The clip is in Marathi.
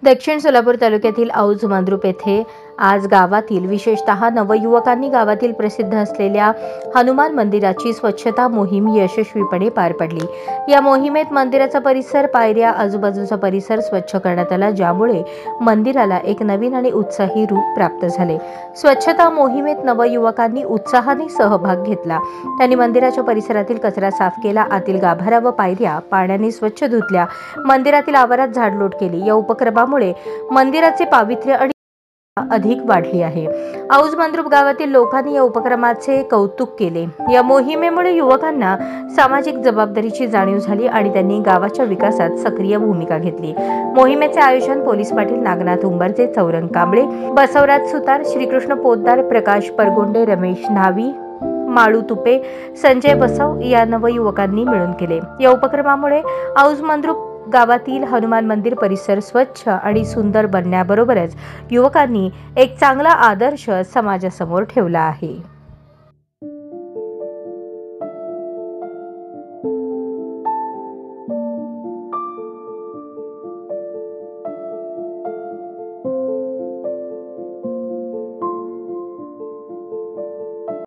दक्षिण सोलापूर तालुक्यातील औज मंद्रुप येथे आज गावातील विशेषतः नवयुवकांनी गावातील प्रसिद्ध असलेल्या हनुमान मंदिराची स्वच्छता मोहीम यशस्वीपणे पार पडली। या मोहिमेत मंदिराचा परिसर, पायऱ्या, आजूबाजूचा परिसर स्वच्छ करण्यात आला, ज्यामुळे मंदिराला एक नवीन आणि उत्साही रूप प्राप्त झाले। स्वच्छता मोहिमेत नवयुवकांनी उत्साहाने सहभाग घेतला। त्यांनी मंदिराच्या परिसरातील कचरा साफ केला, आतील गाभारा व पायऱ्या पाण्याने स्वच्छ धुतल्या, मंदिरातील आवारात झाडलोट केली। या उपक्रमामुळे मंदिराचे पावित्र्य आणि अधिक वाढली आहे। औज मंद्रुप गावातील लोकांनी या उपक्रमाचे कौतुक केले। या मोहिमेमुळे युवकांना सामाजिक जबाबदारीची जाणीव झाली आणि त्यांनी गावाच्या विकासात सक्रिय भूमिका घेतली। मोहिमेचे आयोजन पोलीस पाटील नागनाथ उंबरजे, चौरंग कांबळे, बसवराज सुतार, श्रीकृष्ण पोद्दार, प्रकाश परगोंडे, रमेश न्हावी, माळू तुपे, संजय बसव या नवयुवकांनी मिळून केले। या उपक्रमामुळे औज मंद्रुप गावातील हनुमान मंदिर परिसर स्वच्छ आणि सुंदर बनण्याबरोबरच युवकांनी एक चांगला आदर्श समाजासमोर ठेवला आहे।